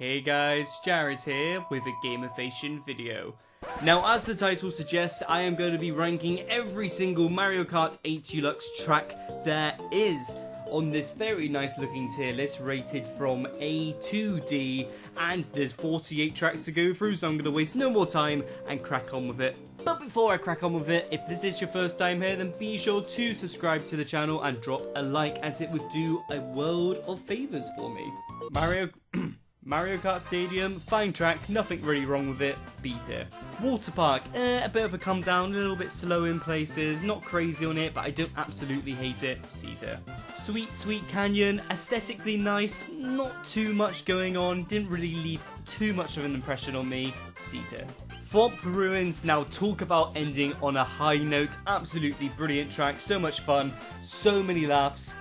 Hey guys, Jared here with a gamification video. Now, as the title suggests, I am going to be ranking every single Mario Kart 8 Deluxe track there is on this very nice looking tier list rated from A to D, and there's 48 tracks to go through, so I'm going to waste no more time and crack on with it. But before I crack on with it, if this is your first time here, then be sure to subscribe to the channel and drop a like, as it would do a world of favours for me. Mario Kart Stadium, fine track, nothing really wrong with it, B tier. Water Park, a bit of a come down, a little bit slow in places, not crazy on it, but I don't absolutely hate it, C tier. Sweet Canyon, aesthetically nice, not too much going on, didn't really leave too much of an impression on me, C tier. Thwomp Ruins, now talk about ending on a high note, absolutely brilliant track, so much fun, so many laughs,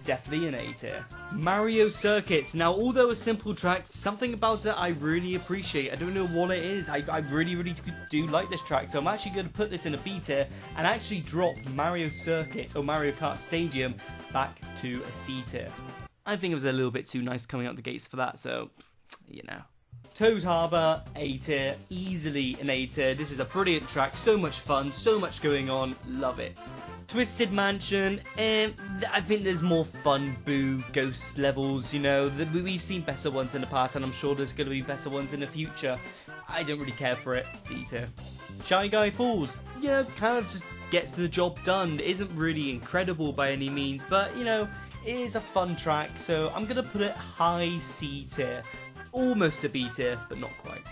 definitely an A tier. Mario Circuit, now although a simple track, something about it I really appreciate. I don't know what it is, I really do like this track, so I'm actually going to put this in a B tier and actually drop Mario Circuit or Mario Kart Stadium back to a C tier. I think it was a little bit too nice coming out the gates for that, so, you know. Toad Harbor, A tier, easily an A tier. This is a brilliant track, so much fun, so much going on, love it. Twisted Mansion, I think there's more fun boo ghost levels, you know, we've seen better ones in the past and I'm sure there's going to be better ones in the future. I don't really care for it, D tier. Shy Guy Falls, yeah, kind of just gets the job done. It isn't really incredible by any means, but you know, it is a fun track, so I'm going to put it high C tier. Almost a B tier, but not quite.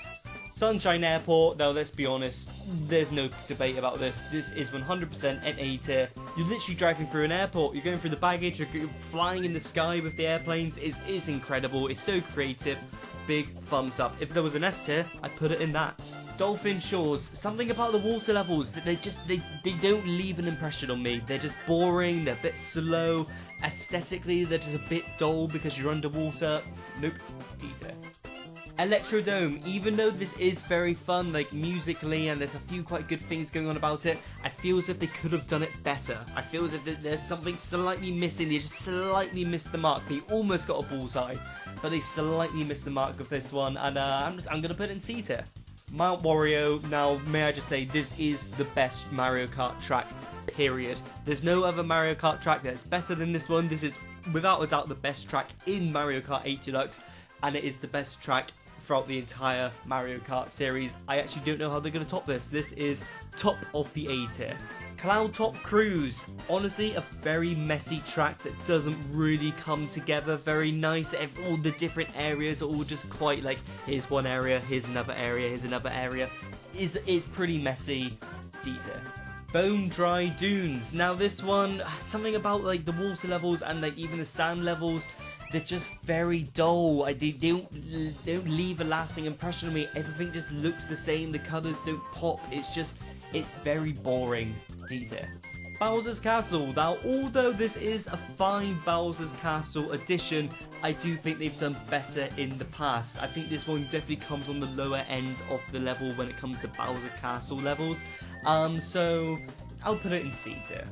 Sunshine Airport, now let's be honest, there's no debate about this. This is 100% an A tier. You're literally driving through an airport, you're going through the baggage, you're flying in the sky with the airplanes. It's incredible, it's so creative. Big thumbs up. If there was an S tier, I'd put it in that. Dolphin Shores, something about the water levels that they don't leave an impression on me. They're just boring, they're a bit slow. Aesthetically, they're just a bit dull because you're underwater. Nope, D tier. Electro Dome, even though this is very fun, like musically, and there's a few quite good things going on about it, I feel as if they could have done it better. I feel as if there's something slightly missing. They just slightly missed the mark. They almost got a bullseye, but they slightly missed the mark of this one, and I'm going to put it in C tier. Mount Wario, now may I just say, this is the best Mario Kart track, period. There's no other Mario Kart track that's better than this one. This is without a doubt the best track in Mario Kart 8 Deluxe, and it is the best track throughout the entire Mario Kart series. I actually don't know how they're going to top this. This is top of the A tier. Cloud Top Cruise, honestly a very messy track that doesn't really come together very nice. All the different areas are all just quite like, here's one area, here's another area, here's another area. It's pretty messy, D tier. Bone Dry Dunes, now this one, something about like the water levels and like even the sand levels, they're just very dull. They don't leave a lasting impression on me. Everything just looks the same. The colours don't pop. It's very boring. D tier. Bowser's Castle. Now, although this is a fine Bowser's Castle edition, I do think they've done better in the past. I think this one definitely comes on the lower end of the level when it comes to Bowser Castle levels. So I'll put it in C tier.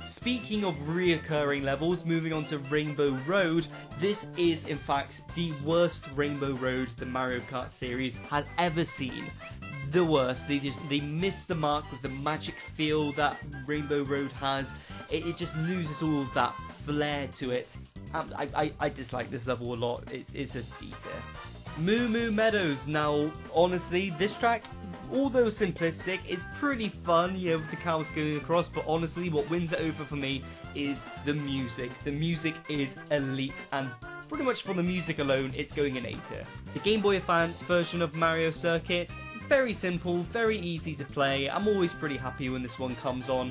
Speaking of reoccurring levels, moving on to Rainbow Road, this is in fact the worst Rainbow Road the Mario Kart series has ever seen. The worst. They miss the mark with the magic feel that Rainbow Road has. It just loses all of that flair to it. I dislike this level a lot. It's a D tier. Moo Moo Meadows. Now, honestly, this track, although simplistic, is pretty fun, you know, with the cows going across, but honestly, what wins it over for me is the music. The music is elite, and pretty much for the music alone, it's going in A tier. The Game Boy Advance version of Mario Circuit, very simple, very easy to play. I'm always pretty happy when this one comes on.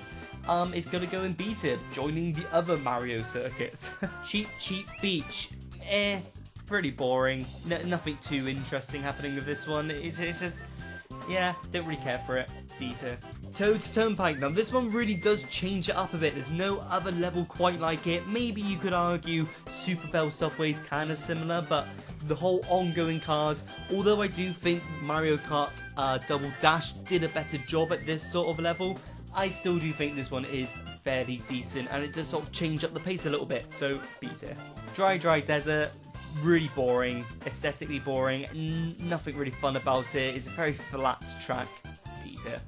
It's gonna go in B tier, joining the other Mario Circuits. Cheap Beach, pretty boring. Nothing too interesting happening with this one. It's just, yeah, don't really care for it. D tier. Toad's Turnpike. Now this one really does change it up a bit. There's no other level quite like it. Maybe you could argue Super Belle Subway's kind of similar, but the whole ongoing cars, although I do think Mario Kart Double Dash did a better job at this sort of level, I still do think this one is fairly decent, and it does sort of change up the pace a little bit, so B tier. Dry Desert, really boring, aesthetically boring, nothing really fun about it. It's a very flat track. Deezer.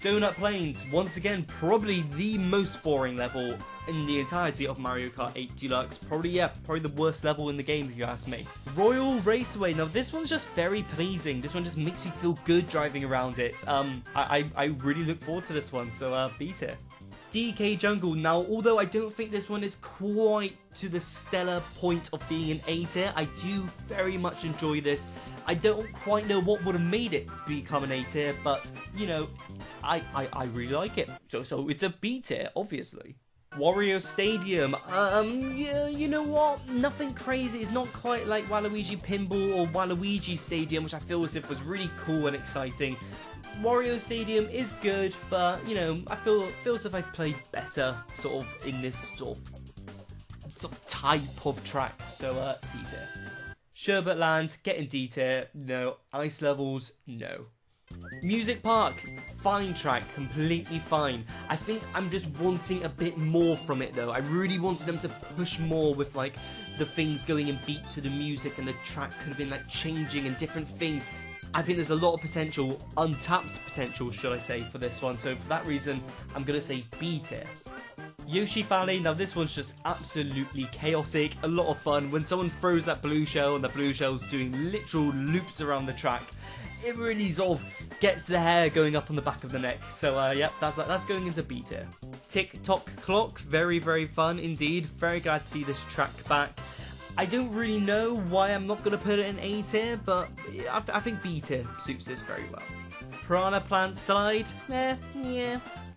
Donut Plains, once again, probably the most boring level in the entirety of Mario Kart 8 Deluxe. Probably the worst level in the game if you ask me. Royal Raceway, now this one's just very pleasing. This one just makes you feel good driving around it. I really look forward to this one, so beat it. DK Jungle, now although I don't think this one is quite to the stellar point of being an A tier, I do very much enjoy this. I don't quite know what would have made it become an A tier, but you know, I really like it. So it's a B tier, obviously. Wario Stadium, yeah, you know what, nothing crazy. It's not quite like Waluigi Pinball or Waluigi Stadium, which I feel as if was really cool and exciting. Wario Stadium is good, but you know, I feel as if I've played better sort of in this sort of type of track. So C tier. Sherbet Land, getting D tier, no. Ice levels, no. Music Park, fine track, completely fine. I think I'm just wanting a bit more from it though. I really wanted them to push more with like the things going in beat to the music, and the track could have been like changing and different things. I think there's a lot of potential, untapped potential, should I say, for this one. So for that reason, I'm going to say B tier. Yoshi Valley, now this one's just absolutely chaotic, a lot of fun. When someone throws that blue shell and the blue shell's doing literal loops around the track, it really sort of gets the hair going up on the back of the neck. So yeah, that's going into B tier. Tick Tock Clock, very, very fun indeed. Very glad to see this track back. I don't really know why I'm not going to put it in A tier, but I think B tier suits this very well. Piranha Plant Slide, yeah,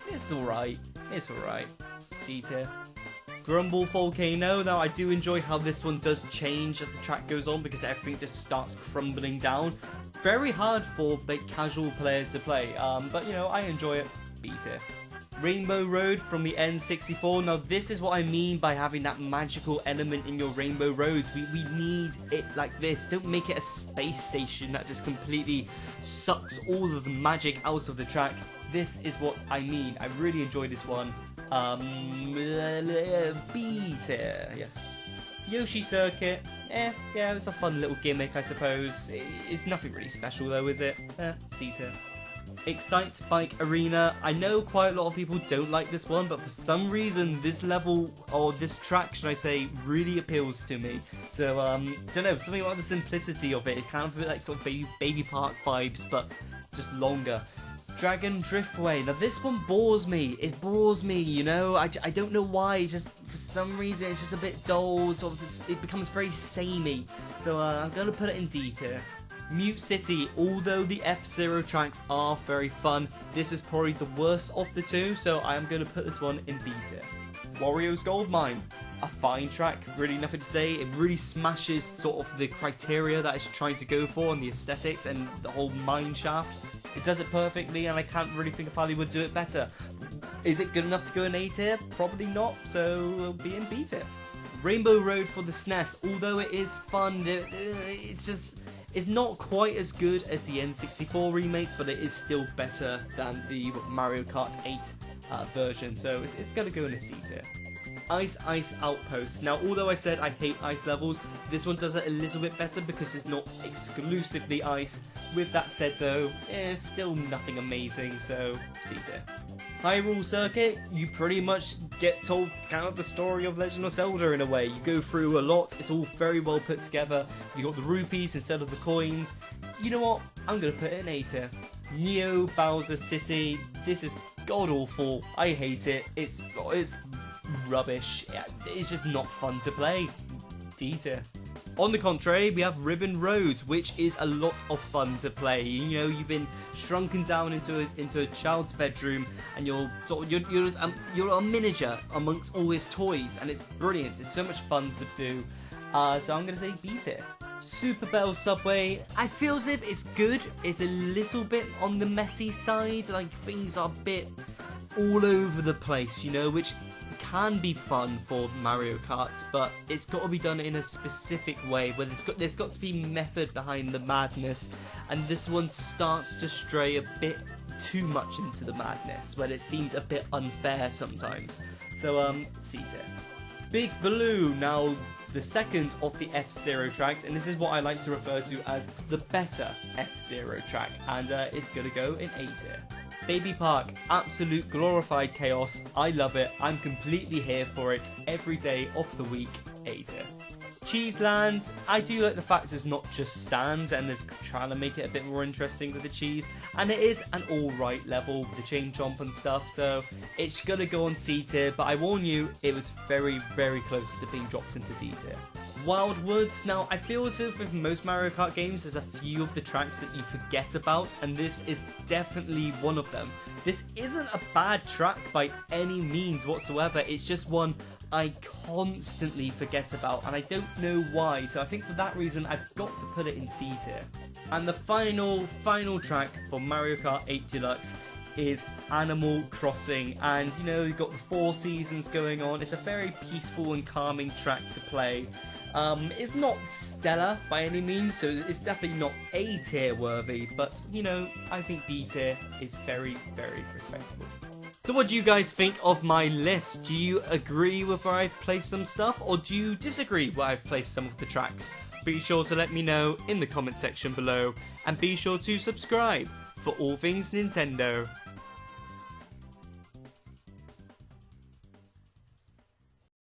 it's alright. It's alright. C tier. Grumble Volcano, now I do enjoy how this one does change as the track goes on because everything just starts crumbling down. Very hard for like, casual players to play, but you know, I enjoy it. B tier. Rainbow Road from the N64. Now this is what I mean by having that magical element in your Rainbow Roads. We need it like this. Don't make it a space station that just completely sucks all of the magic out of the track. This is what I mean. I really enjoyed this one. B tier, yes. Yoshi Circuit, yeah, it's a fun little gimmick I suppose. It's nothing really special though, is it? C tier. Excite Bike Arena. I know quite a lot of people don't like this one, but for some reason this level, or this track should I say, really appeals to me. So don't know, something about the simplicity of it. It kind of feels like sort of baby park vibes, but just longer. Dragon Driftway. Now this one bores me. It bores me, you know. I don't know why. It's just for some reason it's just a bit dull. Sort of this, it becomes very samey. So I'm gonna put it in D tier. Mute City, although the F-Zero tracks are very fun, this is probably the worst of the two, so I am going to put this one in B tier. Wario's Gold Mine, a fine track, really nothing to say. It really smashes sort of the criteria that it's trying to go for and the aesthetics and the whole mine shaft. It does it perfectly and I can't really think of how they would do it better. Is it good enough to go in A tier? Probably not, so it'll be in B tier. Rainbow Road for the SNES, although it is fun, it's not quite as good as the N64 remake, but it is still better than the Mario Kart 8 version, so it's going to go in a C tier. Ice Outpost. Now, although I said I hate ice levels, this one does it a little bit better because it's not exclusively ice. With that said though, it's still nothing amazing, so C tier. Hyrule Circuit, you pretty much get told kind of the story of Legend of Zelda in a way. You go through a lot, it's all very well put together. You got the rupees instead of the coins. You know what? I'm going to put it in A tier. Neo Bowser City, this is god awful. I hate it. It's rubbish. It's just not fun to play. D tier. On the contrary, we have Ribbon Road, which is a lot of fun to play. You know, you've been shrunken down into a child's bedroom, and you're a miniature amongst all his toys, and it's brilliant. It's so much fun to do. So I'm gonna say B tier. Super Belle Subway, I feel as if it's good. It's a little bit on the messy side. Like things are a bit all over the place, you know, which can be fun for Mario Kart, but it's got to be done in a specific way where there's got to be method behind the madness, and this one starts to stray a bit too much into the madness where it seems a bit unfair sometimes. So C tier. Big Baloo, now the second of the F-Zero tracks, and this is what I like to refer to as the better F-Zero track, and it's gonna go in A tier. Baby Park, absolute glorified chaos. I love it. I'm completely here for it every day of the week. A tier. Cheese Land, I do like the fact it's not just sand and they're trying to make it a bit more interesting with the cheese, and it is an alright level with the chain jump and stuff, so it's gonna go on C tier, but I warn you, it was very, very close to being dropped into D tier. Wild Woods, now I feel as if with most Mario Kart games there's a few of the tracks that you forget about, and this is definitely one of them. This isn't a bad track by any means whatsoever, it's just one I constantly forget about, and I don't know why, so I think for that reason I've got to put it in C tier. And the final track for Mario Kart 8 Deluxe is Animal Crossing, and you know, you've got the 4 seasons going on. It's a very peaceful and calming track to play. It's not stellar by any means, so it's definitely not A tier worthy, but you know, I think B tier is very, very respectable. So what do you guys think of my list? Do you agree with where I've placed some stuff, or do you disagree where I've placed some of the tracks? Be sure to let me know in the comment section below, and be sure to subscribe for all things Nintendo.